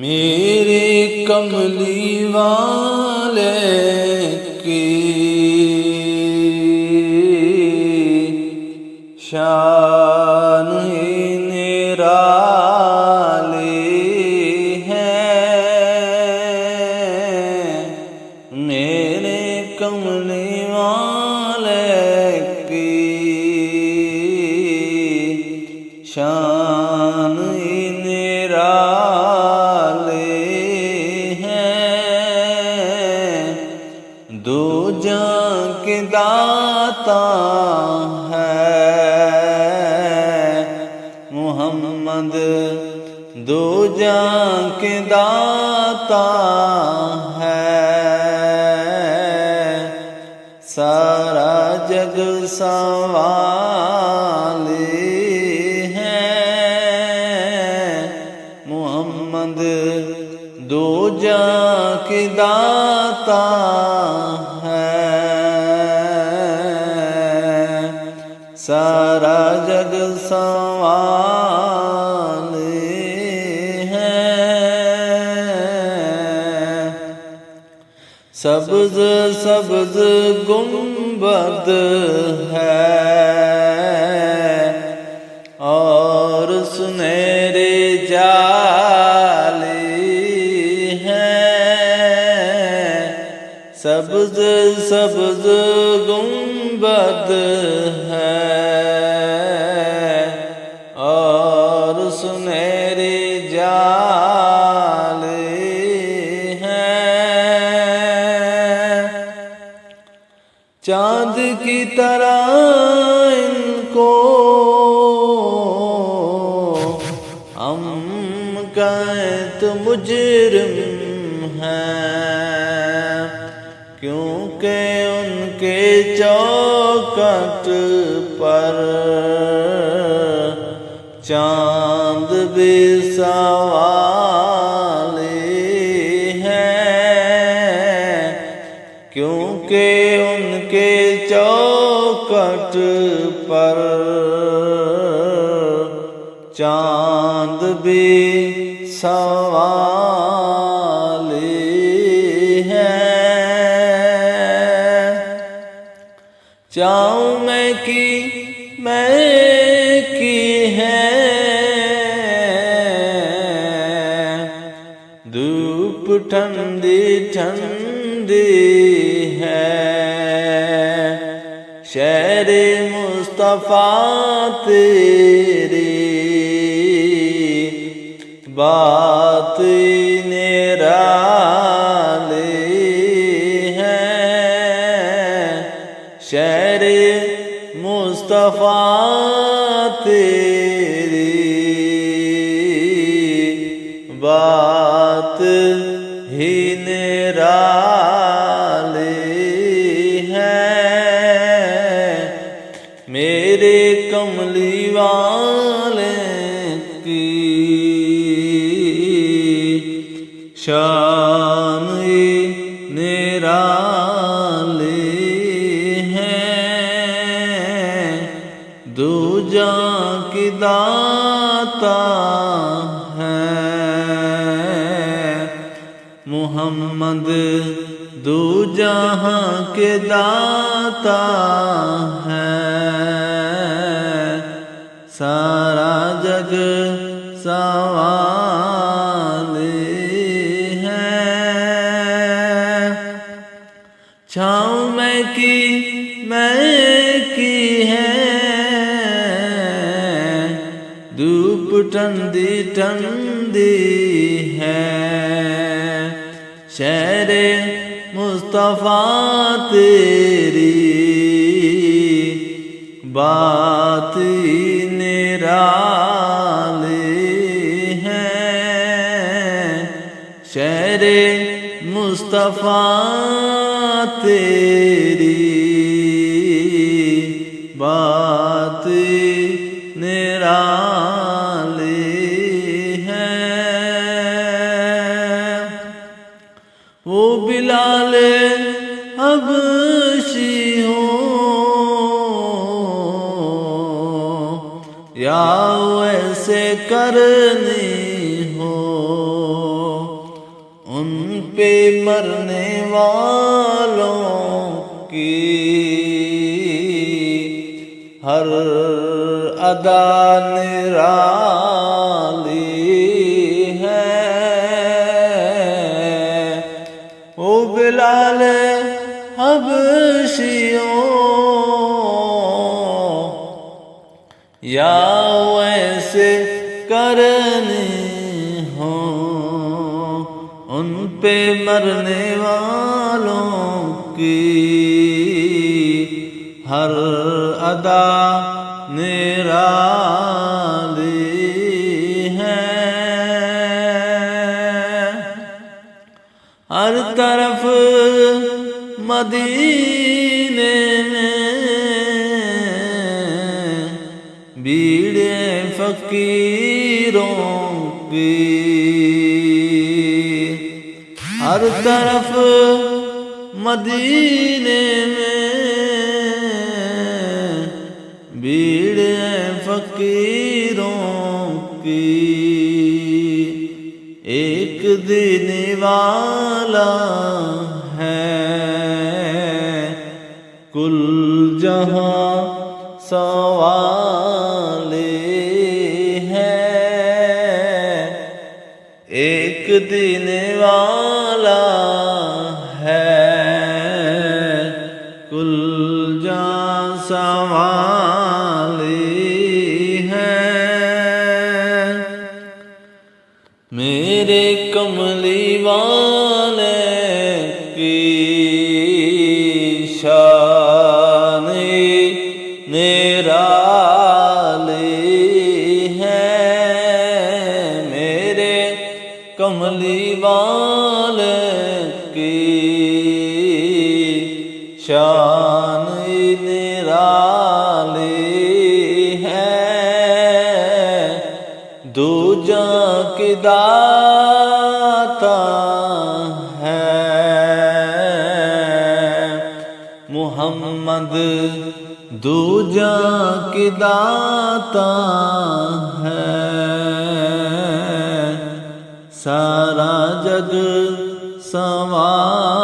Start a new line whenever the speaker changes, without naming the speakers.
میرے کملی والے کی شان ہی نرالی ہے۔ میرے کملی والے کی شان ہی نرالی ہے۔ دو جہاں کے داتا ہے محمد، دو جہاں کے داتا ہے۔ سارا جگ سنوالی ہے محمد، دو جہاں کے داتا ہے۔ سارا جگ سنوالی ہے۔ سبز سبز گنبد ہے اور سنہرے جالی ہے۔ سبز سبز گنبد ہے اور سنہری جالی ہے۔ چاند کی طرح ان کو ہم کہیں تو مجرم ہیں، کیونکہ ان کے چوکھٹ پر چاند بھی سنوالی ہے۔ کیونکہ ان کے چوکھٹ پر چاند بھی سنوالی ہے۔ چاہوں میں کی ہے دھوپ ٹھنڈی ٹھنڈی ہے۔ شہر مصطفیٰ تیری بات نرالی ہے۔ شہر مصطفیٰ تیری بات ہی نرالی ہے۔ میرے کملی والے کی شان ہی نرالی ہے۔ دو جہاں کی داتا ہے محمد، دو جہاں کے داتا ہے۔ سارا جگ سنوالی ہے۔ چھاؤں میں کی ہے دھوپ ٹھنڈی ٹھنڈی ہے۔ شہر مصطفیٰ تیری بات نرالی ہے۔ شہر مصطفیٰ تیری بات نرالی ہے۔ وہ بلال حبشی ہو یا ویسے کرنی ہو، مرنے والوں کی ہر ادا نرالی ہے، او بلال حبشیوں یا ویسے کرنی ہوں ان پہ مرنے والوں کی ہر ادا نرالی ہے، ہر طرف مدینے میں بھیڑ فقیروں کی، ہر طرف مدینے میں بھیڑ فقیروں کی، ایک دن والا ہے کل جہاں سوالی ہے، ایک دن والا ہے کل جہاں سوالی ہے، میرے کملی والے کی شان نرالی ہے، میرے کملی والے کی شان نرالی ہے، دو جہاں کی داتا ہے محمد، دو جہاں کی داتا ہے، سارا جگ سنوار